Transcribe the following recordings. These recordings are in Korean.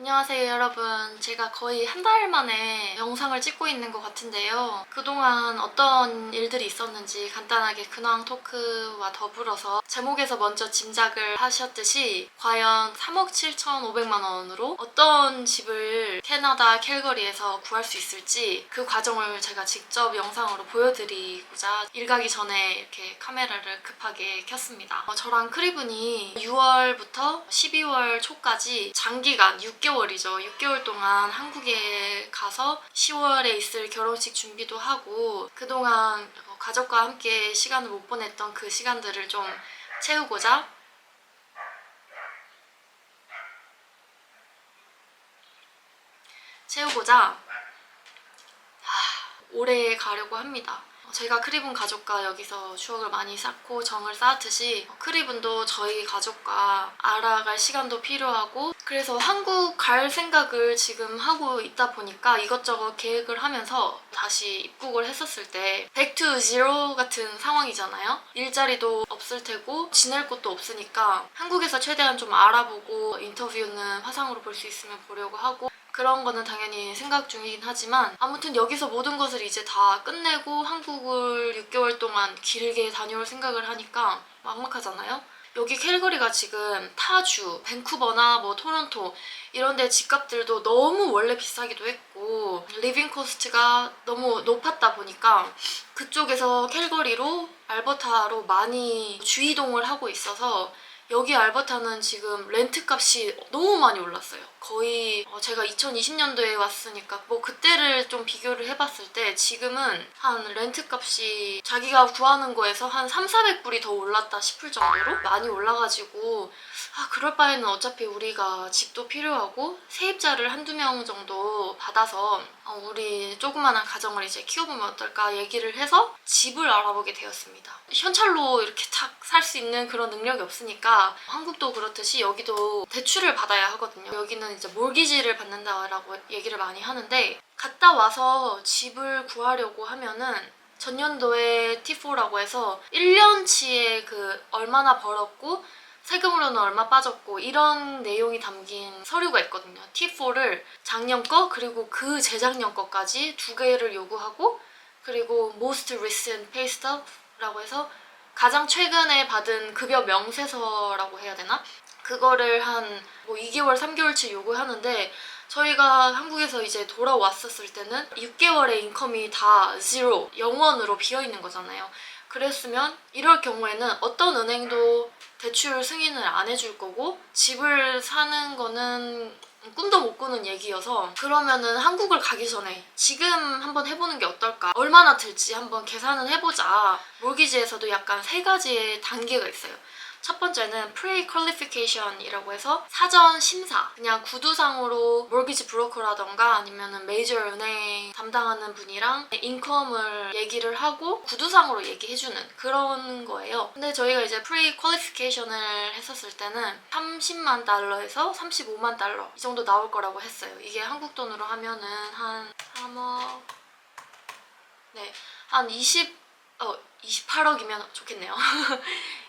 안녕하세요 여러분. 제가 거의 한 달 만에 영상을 찍고 있는 것 같은데요. 그동안 어떤 일들이 있었는지 간단하게 근황 토크와 더불어서 제목에서 먼저 짐작을 하셨듯이 과연 3억 7,500만 원으로 어떤 집을 캐나다 캘거리에서 구할 수 있을지 그 과정을 제가 직접 영상으로 보여드리고자 일 가기 전에 이렇게 카메라를 급하게 켰습니다. 저랑 크리분이 6월부터 12월 초까지 장기간 6개월이죠. 6개월 동안 한국에 가서 10월에 있을 결혼식 준비도 하고 그동안 가족과 함께 시간을 못 보냈던 그 시간들을 좀 채우고자 올해 가려고 합니다. 제가 크리분 가족과 여기서 추억을 많이 쌓고 정을 쌓았듯이 크리분도 저희 가족과 알아갈 시간도 필요하고 그래서 한국 갈 생각을 지금 하고 있다 보니까 이것저것 계획을 하면서 다시 입국을 했었을 때 back to zero 같은 상황이잖아요. 일자리도 없을 테고 지낼 곳도 없으니까 한국에서 최대한 좀 알아보고 인터뷰는 화상으로 볼 수 있으면 보려고 하고 그런 거는 당연히 생각 중이긴 하지만 아무튼 여기서 모든 것을 이제 다 끝내고 한국을 6개월 동안 길게 다녀올 생각을 하니까 막막하잖아요. 여기 캘거리가 지금 타주, 밴쿠버나 뭐 토론토 이런 데 집값들도 너무 원래 비싸기도 했고 리빙 코스트가 너무 높았다 보니까 그쪽에서 캘거리로 알버타로 많이 주이동을 하고 있어서 여기 알버타는 지금 렌트 값이 너무 많이 올랐어요. 거의 제가 2020년도에 왔으니까 뭐 그때를 좀 비교를 해봤을 때 지금은 한 렌트 값이 자기가 구하는 거에서 한 3,400불이 더 올랐다 싶을 정도로 많이 올라가지고 그럴 바에는 어차피 우리가 집도 필요하고 세입자를 한두 명 정도 받아서 우리 조그만한 가정을 이제 키워보면 어떨까 얘기를 해서 집을 알아보게 되었습니다. 현찰로 이렇게 탁 살 수 있는 그런 능력이 없으니까 한국도 그렇듯이 여기도 대출을 받아야 하거든요. 여기는 이제 몰기지를 받는다라고 얘기를 많이 하는데 갔다 와서 집을 구하려고 하면은 전년도에 T4라고 해서 1년치의 그 얼마나 벌었고 세금으로는 얼마 빠졌고 이런 내용이 담긴 서류가 있거든요. T4를 작년 거 그리고 그 재작년 거까지 두 개를 요구하고 그리고 Most Recent Pay Stub라고 해서 가장 최근에 받은 급여 명세서라고 해야 되나? 그거를 한 뭐 2개월, 3개월치 요구하는데 저희가 한국에서 이제 돌아왔었을 때는 6개월의 인컴이 다 0, 0원으로 비어있는 거잖아요. 그랬으면 이럴 경우에는 어떤 은행도 대출 승인을 안 해줄 거고 집을 사는 거는 꿈도 못 꾸는 얘기여서 그러면은 한국을 가기 전에 지금 한번 해보는 게 어떨까? 얼마나 들지 한번 계산은 해보자. 몰기지에서도 약간 세 가지의 단계가 있어요. 첫 번째는 pre-qualification이라고 해서 사전 심사. 그냥 구두상으로 몰기지 브로커라던가 아니면은 메이저 은행 담당하는 분이랑 인컴을 얘기를 하고 구두상으로 얘기해주는 그런 거예요. 근데 저희가 이제 pre-qualification을 했었을 때는 30만 달러에서 35만 달러 이 정도 나올 거라고 했어요. 이게 한국 돈으로 하면은 한 3억 한 28억이면 좋겠네요.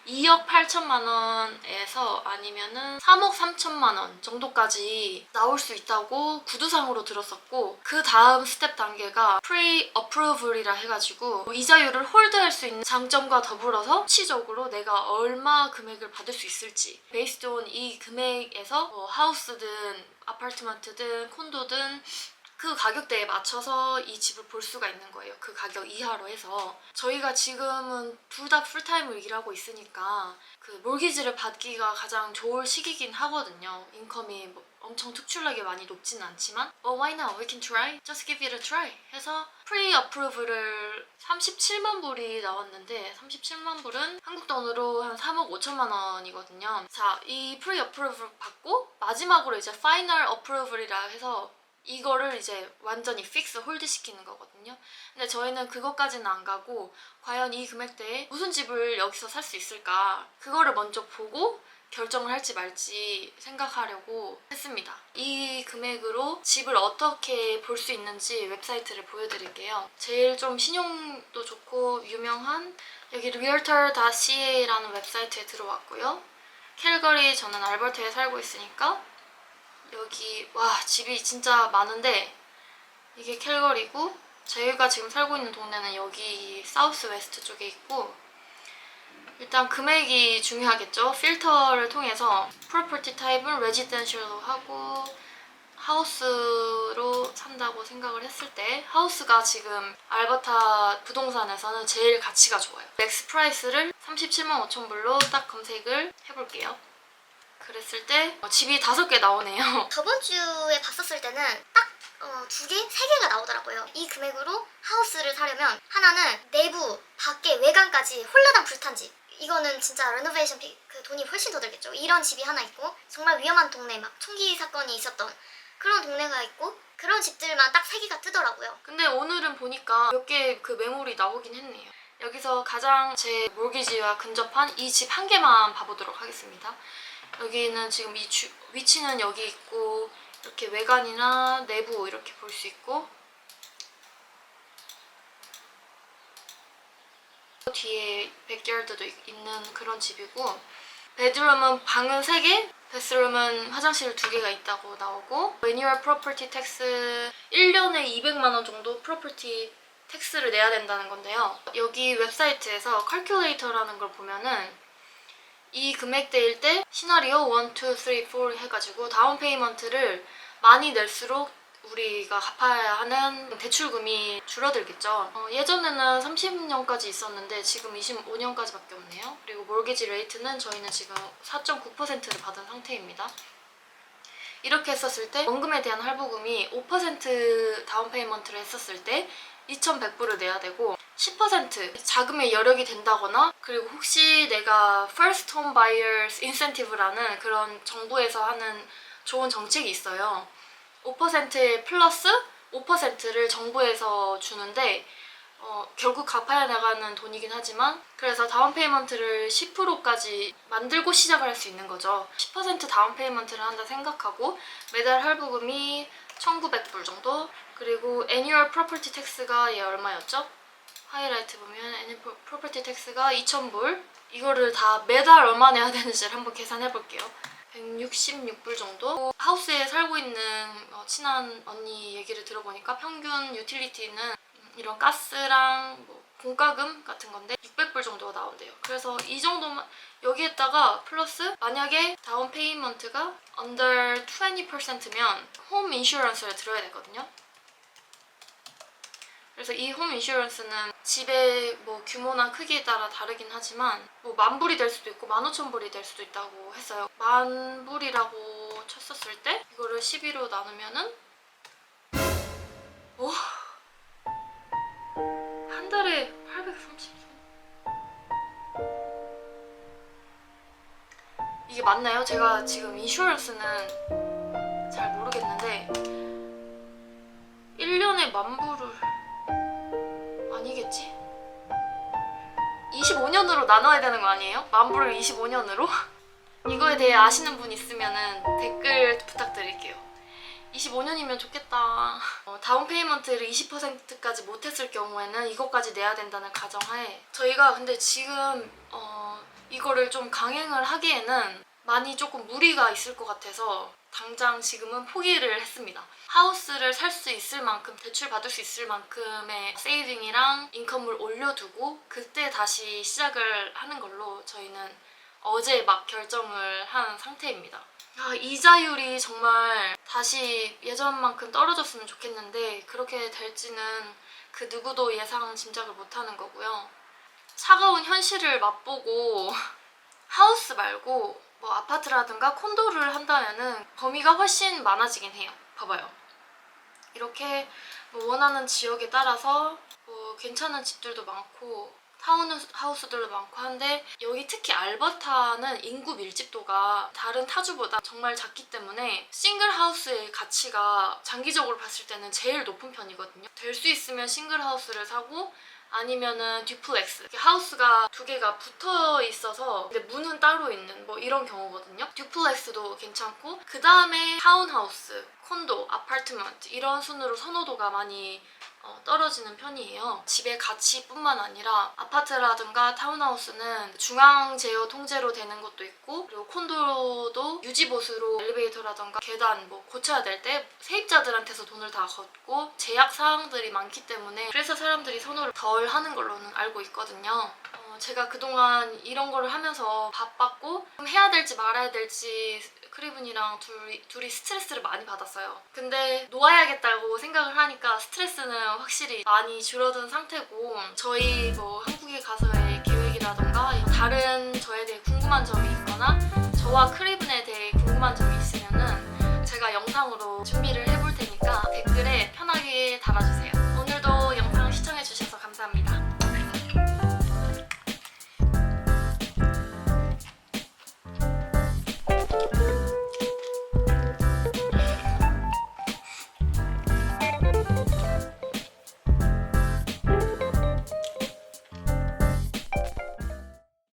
2억 8천만 원에서 아니면은 3억 3천만 원 정도까지 나올 수 있다고 구두상으로 들었었고 그 다음 스텝 단계가 pre-approval이라 해가지고 이자율을 홀드할 수 있는 장점과 더불어서 실질적으로 내가 얼마 금액을 받을 수 있을지 based on 이 금액에서 뭐 하우스든 아파트먼트든 콘도든 그 가격대에 맞춰서 이 집을 볼 수가 있는 거예요. 그 가격 이하로 해서 저희가 지금은 둘 다 풀타임을 일하고 있으니까 그 몰기지를 받기가 가장 좋을 시기긴 하거든요. 인컴이 뭐 엄청 특출나게 많이 높진 않지만 why not? We can try? Just give it a try 해서 프리-어프로브를 37만 불이 나왔는데 37만 불은 한국 돈으로 한 3억 5천만 원이거든요. 자, 이 프리-어프로브를 받고 마지막으로 이제 파이널 어프로브이라 해서 이거를 이제 완전히 픽스 홀드 시키는 거거든요. 근데 저희는 그것까지는 안 가고 과연 이 금액대에 무슨 집을 여기서 살 수 있을까 그거를 먼저 보고 결정을 할지 말지 생각하려고 했습니다. 이 금액으로 집을 어떻게 볼 수 있는지 웹사이트를 보여드릴게요. 제일 좀 신용도 좋고 유명한 여기 realtor.ca라는 웹사이트에 들어왔고요. 캘거리 저는 알버타에 살고 있으니까 여기 와 집이 진짜 많은데 이게 캘거리고 저희가 지금 살고 있는 동네는 여기 사우스 웨스트 쪽에 있고 일단 금액이 중요하겠죠. 필터를 통해서 프로퍼티 타입은 레지던셜로 하고 하우스로 산다고 생각을 했을 때 하우스가 지금 알버타 부동산에서는 제일 가치가 좋아요. 맥스 프라이스를 37만 5천 불로 딱 검색을 해볼게요. 그랬을 때 집이 5개 나오네요. 저번 주에 봤었을 때는 딱 2개, 3개가 나오더라고요. 이 금액으로 하우스를 사려면 하나는 내부, 밖에, 외관까지 홀라당 불탄 집. 이거는 진짜 레노베이션 그 돈이 훨씬 더 들겠죠. 이런 집이 하나 있고 정말 위험한 동네 막 총기 사건이 있었던 그런 동네가 있고 그런 집들만 딱 3개가 뜨더라고요. 근데 오늘은 보니까 몇 개 그 매물이 나오긴 했네요. 여기서 가장 제 몰기지와 근접한 이 집 한 개만 봐보도록 하겠습니다. 여기는 지금 위치는 여기 있고 이렇게 외관이나 내부 이렇게 볼 수 있고 뒤에 백야드도 있는 그런 집이고 베드룸은 방은 3개, 베스룸은 화장실 2개가 있다고 나오고 매뉴얼 프로퍼티 텍스 1년에 200만 원 정도 프로퍼티 텍스를 내야 된다는 건데요. 여기 웹사이트에서 컬큘레이터라는 걸 보면은 이 금액대일 때 시나리오 1, 2, 3, 4 해가지고 다운 페이먼트를 많이 낼수록 우리가 갚아야 하는 대출금이 줄어들겠죠. 예전에는 30년까지 있었는데 지금 25년까지밖에 없네요. 그리고 몰기지 레이트는 저희는 지금 4.9%를 받은 상태입니다. 이렇게 했었을 때 원금에 대한 할부금이 5% 다운 페이먼트를 했었을 때 2,100불을 내야 되고 10% 자금의 여력이 된다거나 그리고 혹시 내가 First Home Buyers Incentive라는 그런 정부에서 하는 좋은 정책이 있어요. 5% 플러스 5%를 정부에서 주는데 결국 갚아야 나가는 돈이긴 하지만 그래서 다운 페이먼트를 10%까지 만들고 시작을 할 수 있는 거죠. 10% 다운 페이먼트를 한다 생각하고 매달 할부금이 1,900불 정도 그리고 애니얼 프로퍼티 텍스가 얘 얼마였죠? 하이라이트 보면 애니얼 프로퍼티 텍스가 2,000불 이거를 다 매달 얼마 내야 되는지를 한번 계산해 볼게요. 166불 정도? 하우스에 살고 있는 친한 언니 얘기를 들어보니까 평균 유틸리티는 이런 가스랑 뭐 공과금 같은 건데 600불 정도가 나온대요. 그래서 이 정도만 여기에다가 플러스 만약에 다운 페이먼트가 under 20%면 홈 인슈런스를 들어야 되거든요. 그래서 이 홈 인슈런스는 집의 뭐 규모나 크기에 따라 다르긴 하지만 뭐 10,000불이 될 수도 있고 15,000불이 될 수도 있다고 했어요. 10,000불이라고 쳤었을 때 이거를 12로 나누면은 한 달에 830. 이게 맞나요? 제가 지금 인슈런스는 잘 모르겠는데 1년에 10,000불을 아니겠지? 25년으로 나눠야 되는 거 아니에요? 10,000불을 25년으로? 이거에 대해 아시는 분 있으면 댓글 부탁드릴게요. 25년이면 좋겠다. 다운 페이먼트를 20%까지 못했을 경우에는 이것까지 내야 된다는 가정하에 저희가 근데 지금 이거를 좀 강행을 하기에는 많이 조금 무리가 있을 것 같아서 당장 지금은 포기를 했습니다. 하우스를 살 수 있을 만큼 대출 받을 수 있을 만큼의 세이빙이랑 인컴을 올려두고 그때 다시 시작을 하는 걸로 저희는 어제 막 결정을 한 상태입니다. 이자율이 정말 다시 예전만큼 떨어졌으면 좋겠는데 그렇게 될지는 그 누구도 예상 짐작을 못하는 거고요. 차가운 현실을 맛보고 하우스 말고 뭐 아파트라든가 콘도를 한다면은 범위가 훨씬 많아지긴 해요. 봐봐요. 이렇게 뭐 원하는 지역에 따라서 뭐 괜찮은 집들도 많고 타운하우스들도 많고 한데 여기 특히 알버타는 인구 밀집도가 다른 타주보다 정말 작기 때문에 싱글하우스의 가치가 장기적으로 봤을 때는 제일 높은 편이거든요. 될 수 있으면 싱글하우스를 사고 아니면은 듀플렉스 하우스가 2개가 붙어 있어서 근데 문은 따로 있는 뭐 이런 경우거든요. 듀플렉스도 괜찮고 그 다음에 타운하우스, 콘도, 아파트먼트 이런 순으로 선호도가 많이 떨어지는 편이에요. 집의 가치뿐만 아니라 아파트라든가 타운하우스는 중앙 제어 통제로 되는 것도 있고, 그리고 콘도도 유지보수로 엘리베이터라든가 계단 뭐 고쳐야 될 때 세입자들한테서 돈을 다 걷고 제약 사항들이 많기 때문에 그래서 사람들이 선호를 덜 하는 걸로는 알고 있거든요. 제가 그동안 이런 거를 하면서 바빴고 좀 해야 될지 말아야 될지 크리븐이랑 둘이 스트레스를 많이 받았어요. 근데 놓아야겠다고 생각을 하니까 스트레스는 확실히 많이 줄어든 상태고, 저희 뭐 한국에 가서의 계획이라던가 다른 저에 대해 궁금한 점이 있거나 저와 크리븐에 대해 궁금한 점이 있으면은